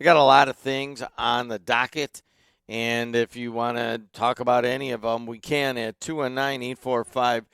I got a lot of things on the docket, and if you want to talk about any of them, we can at 219-845-1100.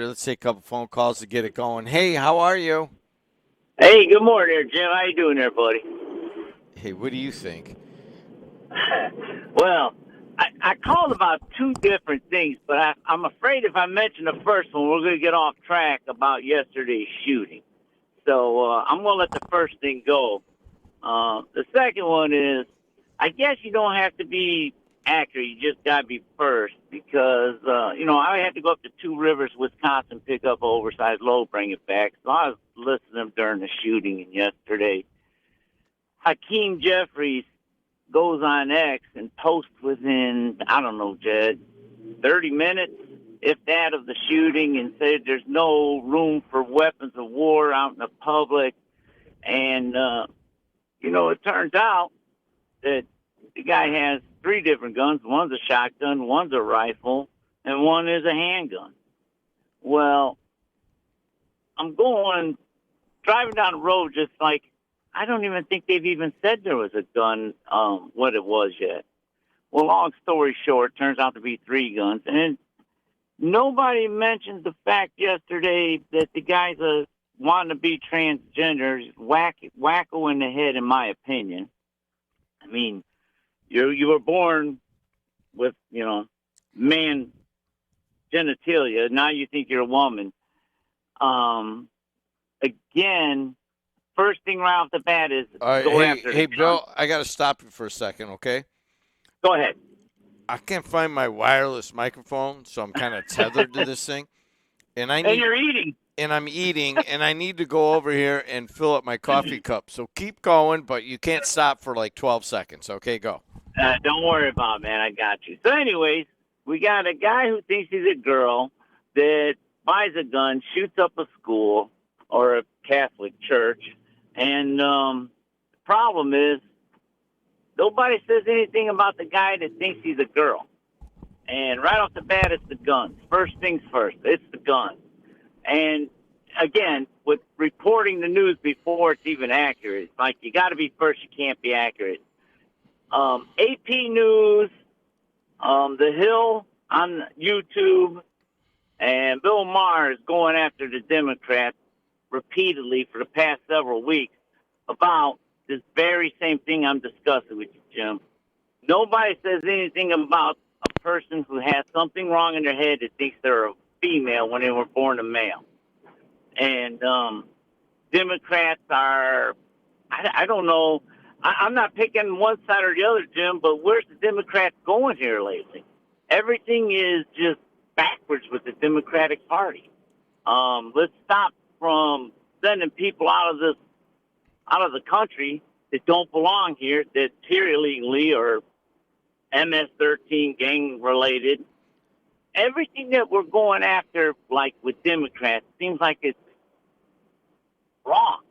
Let's take a couple phone calls to get it going. Hey, how are you? Hey, good morning there, Jim. How you doing there, buddy? Hey, what do you think? Well, I called about two different things, but I'm afraid if I mention the first one, we're going to get off track about yesterday's shooting. So I'm going to let the first thing go. The second one is, I guess you don't have to be accurate. You just got to be first because, I had to go up to Two Rivers, Wisconsin, pick up an oversized load, bring it back. So I was listening during the shooting yesterday. Hakeem Jeffries goes on X and posts within, I don't know, Jed, 30 minutes, if that, of the shooting and said there's no room for weapons of war out in the public. And, it turns out that the guy has three different guns. One's a shotgun, one's a rifle, and one is a handgun. Well, I'm driving down the road just like, I don't even think they've even said there was a gun, what it was yet. Well, long story short, turns out to be three guns. And nobody mentioned the fact yesterday that the guy's wanting to be transgender. He's wacko in the head, in my opinion. I mean, you were born with, man genitalia. Now you think you're a woman. Again, first thing right off the bat is All right, go after the hey, gun. Bill, I got to stop you for a second, okay? Go ahead. I can't find my wireless microphone, so I'm kind of tethered to this thing, and And you're eating. I'm eating, and I need to go over here and fill up my coffee cup. So keep going, but you can't stop for like 12 seconds. Okay, go. Don't worry about it, man. I got you. So, anyways, we got a guy who thinks he's a girl that buys a gun, shoots up a school or a Catholic church, and the problem is nobody says anything about the guy that thinks he's a girl. And right off the bat, it's the guns. First things first, it's the gun. And again, with reporting the news before it's even accurate, it's like you got to be first, you can't be accurate. AP News, The Hill on YouTube, and Bill Maher is going after the Democrats repeatedly for the past several weeks about this very same thing I'm discussing with you, Jim. Nobody says anything about a person who has something wrong in their head that thinks they're a female when they were born a male. And Democrats are, I don't know, I'm not picking one side or the other, Jim, but where's the Democrats going here lately? Everything is just backwards with the Democratic Party. Let's stop from sending people out of the country that don't belong here, that's here illegally or MS-13 gang related. Everything that we're going after, like with Democrats, seems like it's wrong.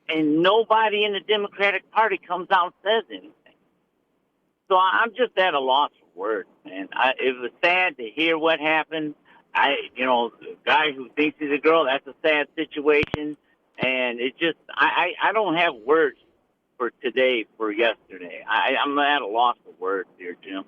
And nobody in the Democratic Party comes out and says anything. So I'm just at a loss for words, man. It was sad to hear what happened. The guy who thinks he's a girl, that's a sad situation. And it just, I don't have words for today, for yesterday. I'm at a loss for words here, Jim.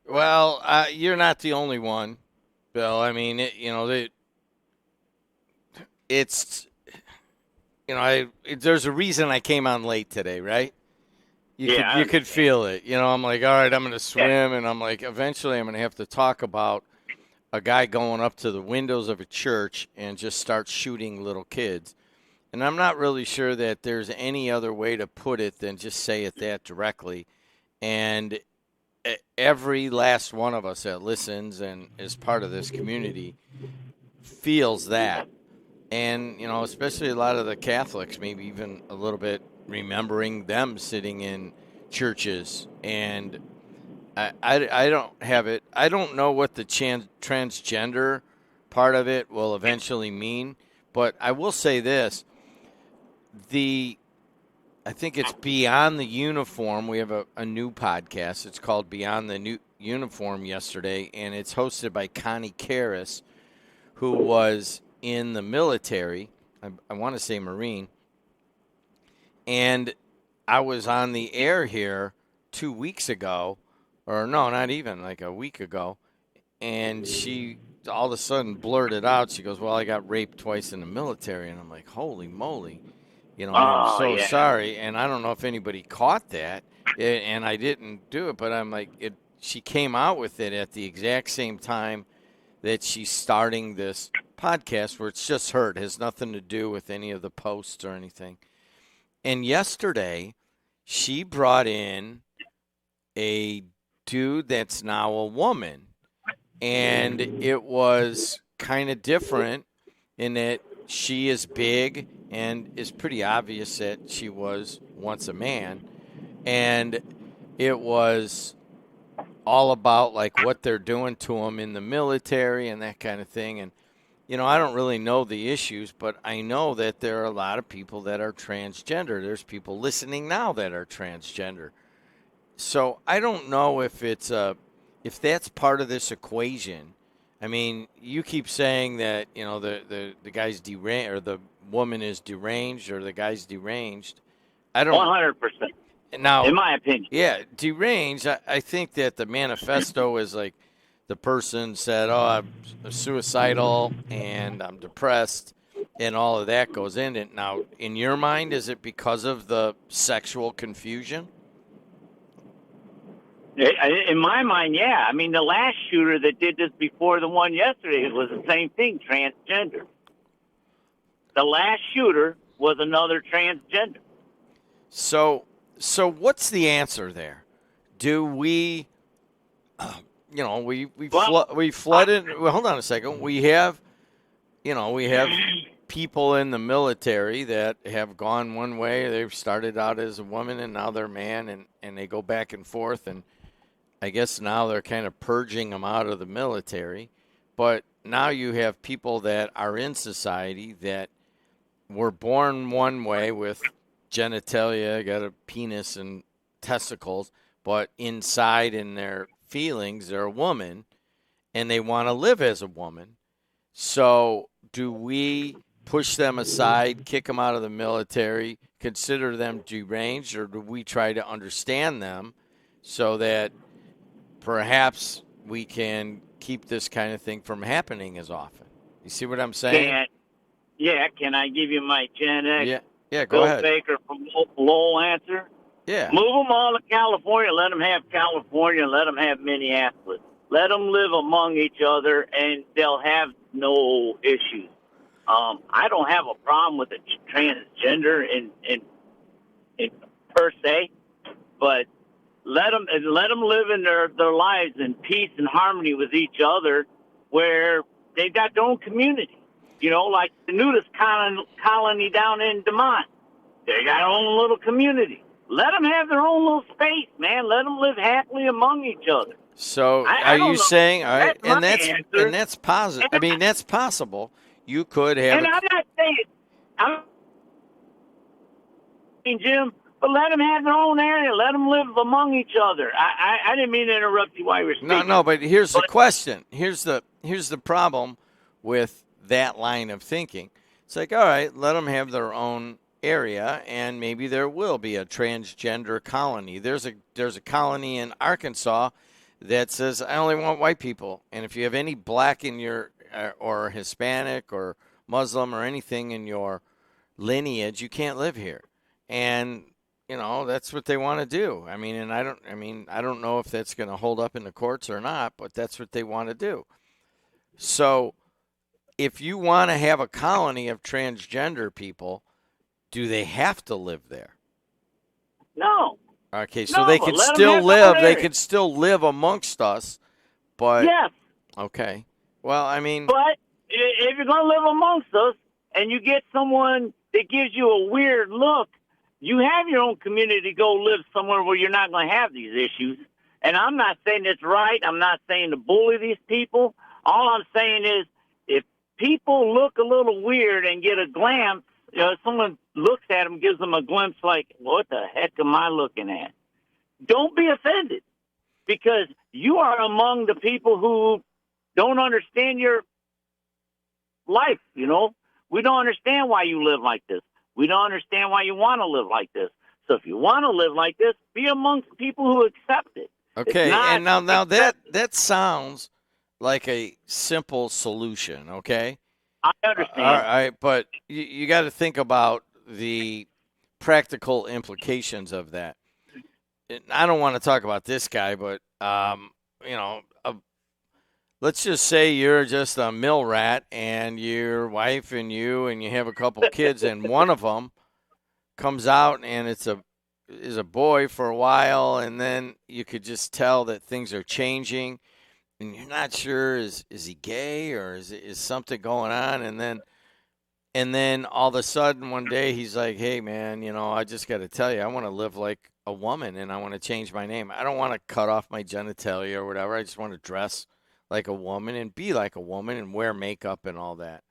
Well, you're not the only one, Bill. I mean, it's there's a reason I came on late today, right? You could feel it. I'm like, all right, I'm going to swim, and I'm like, eventually I'm going to have to talk about a guy going up to the windows of a church and just start shooting little kids. And I'm not really sure that there's any other way to put it than just say it that directly. And every last one of us that listens and is part of this community feels that. And, especially a lot of the Catholics, maybe even a little bit remembering them sitting in churches. And I don't have it. I don't know what the transgender part of it will eventually mean. But I will say this. I think it's Beyond the Uniform. We have a new podcast. It's called Beyond the New Uniform yesterday, and it's hosted by Connie Karras, who was in the military. I want to say Marine, And I was on the air here 2 weeks ago, or no, not even like a week ago, and she all of a sudden blurted out. She goes, "Well, I got raped twice in the military," and I'm like, "Holy moly!" I'm Oh, so yeah. sorry, and I don't know if anybody caught that, and I didn't do it, but I'm like, it. She came out with it at the exact same time that she's starting this podcast, where it's just her. It has nothing to do with any of the posts or anything. And yesterday, she brought in a dude that's now a woman, and it was kind of different in that she is big and it's pretty obvious that she was once a man, and it was all about like what they're doing to them in the military and that kind of thing. And I don't really know the issues, but I know that there are a lot of people that are transgender. There's people listening now that are transgender. So I don't know if that's part of this equation. I mean, you keep saying that the guy's deranged, or the woman is deranged, or the guy's deranged. I don't 100%. now. In my opinion. Yeah, deranged. I think that the manifesto is like the person said, "Oh, I'm suicidal and I'm depressed," and all of that goes in it. Now, in your mind, is it because of the sexual confusion? In my mind, yeah. I mean, the last shooter that did this before the one yesterday was the same thing, transgender. The last shooter was another transgender. So what's the answer there? Do we, we flooded. Well, hold on a second. We have people in the military that have gone one way. They've started out as a woman and now they're a man, and they go back and forth. And I guess now they're kind of purging them out of the military. But now you have people that are in society that were born one way with genitalia, got a penis and testicles, but inside in their feelings, they're a woman and they want to live as a woman. So do we push them aside, kick them out of the military, consider them deranged, or do we try to understand them so that perhaps we can keep this kind of thing from happening as often? You see what I'm saying? Can I give you my Gen X? Yeah, go Bill ahead. Baker from Lowell answer? Yeah. Move them all to California. Let them have California. Let them have Minneapolis. Let them live among each other, and they'll have no issues. I don't have a problem with a transgender in per se, but let them live in their lives in peace and harmony with each other, where they've got their own community. Like the nudist colony down in Demont. They got their own little community. Let them have their own little space, man. Let them live happily among each other. So are you saying, all right, and that's positive. I mean, that's possible. You could have. And I'm not saying, Jim, but let them have their own area. Let them live among each other. I didn't mean to interrupt you while you were speaking. No, but here's the question. Here's the problem with that line of thinking. It's like, all right, let them have their own area, and maybe there will be a transgender colony. There's a colony in Arkansas that says, I only want white people, and if you have any black in your or Hispanic or Muslim or anything in your lineage, you can't live here. And that's what they want to do. I mean, I don't know if that's going to hold up in the courts or not, but that's what they want to do. So if you want to have a colony of transgender people, do they have to live there? No. Okay, so they can still live. They can still live amongst us, but yes. Okay. Well, I mean, but if you're going to live amongst us and you get someone that gives you a weird look, you have your own community. Go live somewhere where you're not going to have these issues. And I'm not saying it's right. I'm not saying to bully these people. All I'm saying is, if people look a little weird and get a glance, someone looks at them, gives them a glimpse like, what the heck am I looking at? Don't be offended, because you are among the people who don't understand your life. We don't understand why you live like this. We don't understand why you want to live like this. So if you want to live like this, be amongst people who accept it. Okay, and now that sounds like a simple solution, okay? I All understand. right, but you got to think about the practical implications of that. I don't want to talk about this guy, but you know, let's just say you're just a mill rat, and your wife and you have a couple kids, and one of them comes out and is a boy for a while, and then you could just tell that things are changing, and you're not sure is he gay or is something going on, and then all of a sudden one day he's like, hey man, I just got to tell you, I want to live like a woman and I want to change my name. I don't want to cut off my genitalia or whatever. I just want to dress like a woman and be like a woman and wear makeup and all that.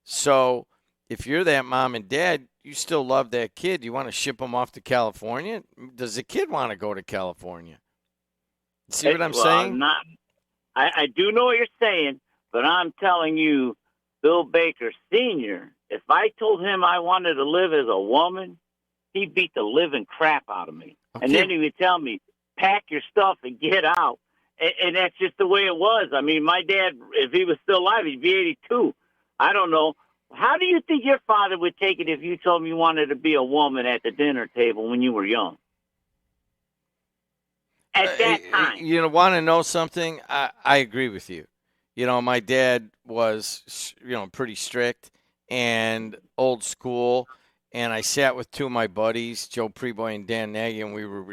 So if you're that mom and dad, you still love that kid. You want to ship him off to California? Does the kid want to go to California? See what I'm saying? I do know what you're saying, but I'm telling you, Bill Baker Sr., if I told him I wanted to live as a woman, he'd beat the living crap out of me. Okay. And then he would tell me, pack your stuff and get out. And that's just the way it was. I mean, my dad, if he was still alive, he'd be 82. I don't know. How do you think your father would take it if you told him you wanted to be a woman at the dinner table when you were young? At that time. Want to know something? I agree with you. My dad was, pretty strict and old school. And I sat with two of my buddies, Joe Preboy and Dan Nagy, and we were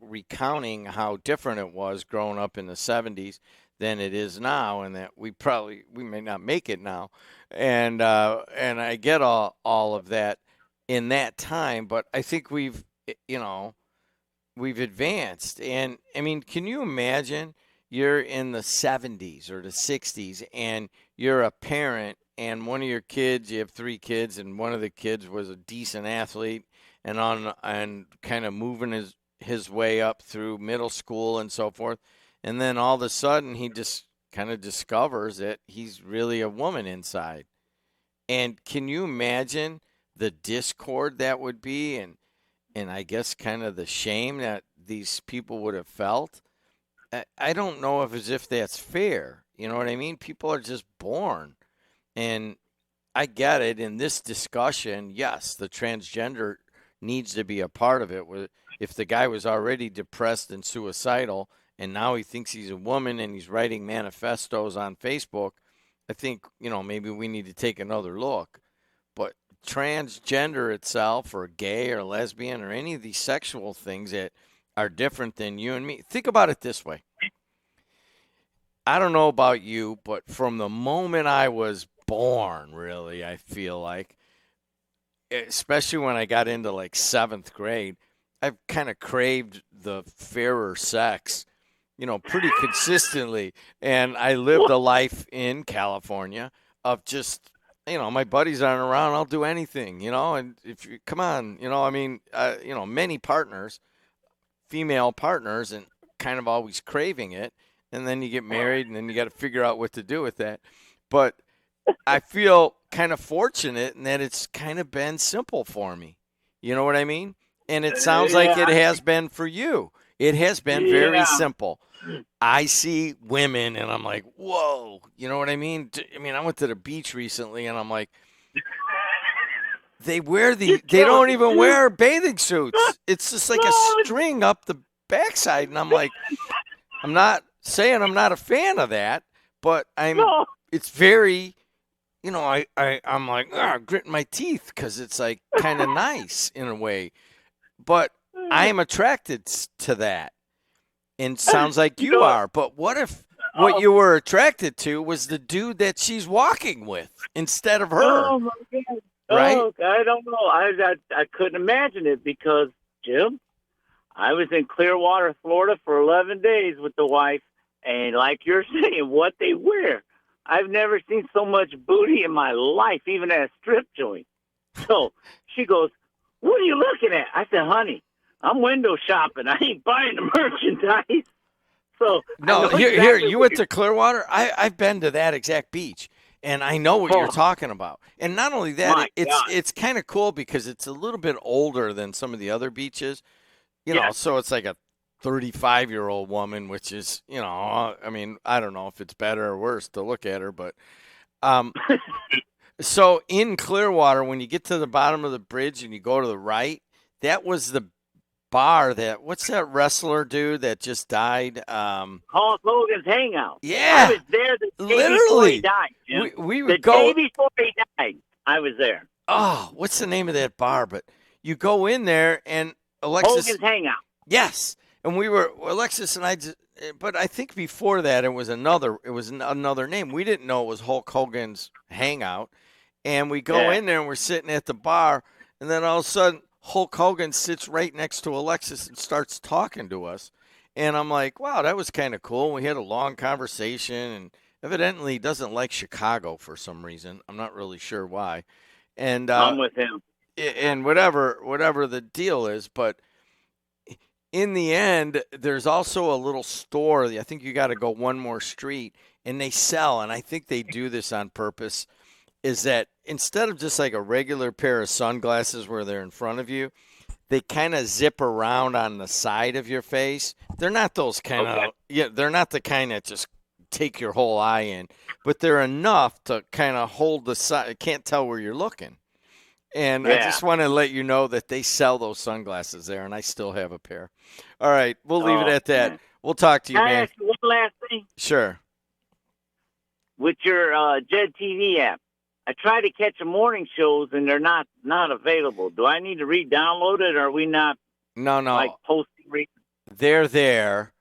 recounting how different it was growing up in the 70s than it is now, and that we may not make it now. And I get all of that in that time, but I think we've advanced. And, I mean, can you imagine you're in the 70s or the 60s and you're a parent and one of your kids, you have three kids, and one of the kids was a decent athlete and kind of moving his way up through middle school and so forth. And then all of a sudden he just kind of discovers that he's really a woman inside. And can you imagine the discord that would be and I guess kind of the shame that these people would have felt? I don't know if that's fair. You know what I mean? People are just born. And I get it. In this discussion, yes, the transgender needs to be a part of it. If the guy was already depressed and suicidal and now he thinks he's a woman and he's writing manifestos on Facebook, I think, maybe we need to take another look. But transgender itself or gay or lesbian or any of these sexual things that are different than you and me, think about it this way. I don't know about you, but from the moment I was born, really, I feel like, especially when I got into like 7th grade, I've kind of craved the fairer sex, pretty consistently. And I lived a life in California of just, my buddies aren't around, I'll do anything, and if you come on, many partners, female partners, and kind of always craving it. And then you get married and then you got to figure out what to do with that. But I feel kind of fortunate in that it's kind of been simple for me. You know what I mean? And it sounds like it has been for you. It has been very simple. I see women and I'm like, whoa. You know what I mean? I went to the beach recently and I'm like, they don't even wear bathing suits. It's just like a string up the backside. And I'm like, I'm not saying I'm not a fan of that, but it's very, I'm like, gritting my teeth because it's like kind of nice in a way. But I am attracted to that. And sounds like you are. But what if what you were attracted to was the dude that she's walking with instead of her? Oh, my God. Right? Oh, I don't know. I couldn't imagine it because, Jim, I was in Clearwater, Florida for 11 days with the wife. And like you're saying, what they wear. I've never seen so much booty in my life, even at a strip joint. So she goes, what are you looking at? I said, honey, I'm window shopping. I ain't buying the merchandise. So no, here, you went to Clearwater? I've been to that exact beach. And I know what you're talking about. And not only that, it's kind of cool because it's a little bit older than some of the other beaches. You know, so it's like a 35-year-old woman, which is, you know, I mean, I don't know if it's better or worse to look at her, but so in Clearwater, when you get to the bottom of the bridge and you go to the right, that was the bar that, what's that wrestler dude that just died? Hulk Hogan's Hangout. Yeah. I was there the day before he died, Jim. We would the day before he died, I was there. Oh, what's the name of that bar? But you go in there and Alexis. Hogan's Hangout. Yes. And Alexis and I, but I think before that it was another name. We didn't know it was Hulk Hogan's Hangout. And we go in there and we're sitting at the bar, and then all of a sudden Hulk Hogan sits right next to Alexis and starts talking to us. And I'm like, wow, that was kind of cool. We had a long conversation, and evidently he doesn't like Chicago for some reason. I'm not really sure why. And I'm with him. And whatever the deal is, but in the end, there's also a little store. I think you got to go one more street, and they sell, and I think they do this on purpose, is that instead of just like a regular pair of sunglasses where they're in front of you, they kind of zip around on the side of your face. They're not those kind of, they're not the kind that just take your whole eye in, but they're enough to kind of hold the side. Can't tell where you're looking. And I just want to let you know that they sell those sunglasses there, and I still have a pair. All right, we'll leave it at that. Man. We'll talk to you, man. Can I ask you one last thing? Sure. With your JED TV app, I try to catch the morning shows, and they're not available. Do I need to re-download it, or are we not? No. Like posting. They're there,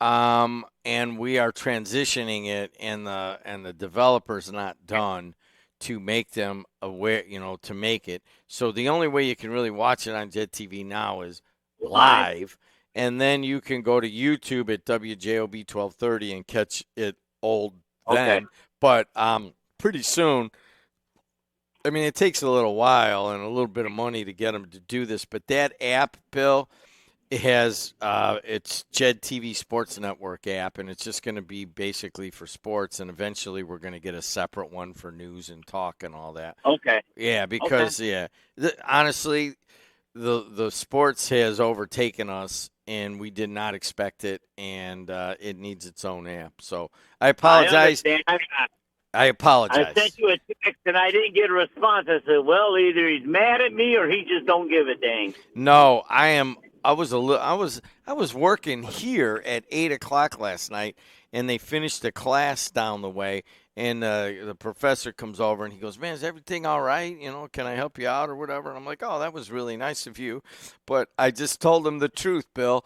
and we are transitioning it, and the developer's not done to make them aware, to make it. So the only way you can really watch it on JED TV now is live, and then you can go to YouTube at WJOB 1230 and catch it old then. But pretty soon. I mean, it takes a little while and a little bit of money to get them to do this, but that app, Bill, it has it's JED TV Sports Network app, and it's just going to be basically for sports, and eventually we're going to get a separate one for news and talk and all that. Okay. Yeah, because honestly, the sports has overtaken us, and we did not expect it, and it needs its own app. So I apologize. I apologize. I sent you a text and I didn't get a response. I said, well, either he's mad at me or he just don't give a dang. No, I was working here at 8:00 last night, and they finished the class down the way, and the professor comes over and he goes, man, is everything all right? Can I help you out or whatever? And I'm like, oh, that was really nice of you. But I just told him the truth, Bill.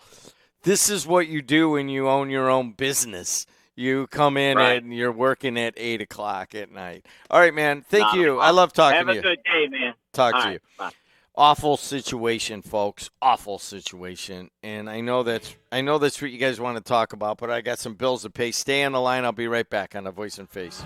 This is what you do when you own your own business. You come in and you're working at 8:00 at night. All right, man. Thank you. I love talking to you. Have a good day, man. Talk to you. Bye. Awful situation, folks. Awful situation. And I know that's what you guys want to talk about, but I got some bills to pay. Stay on the line. I'll be right back on The Voice and Face.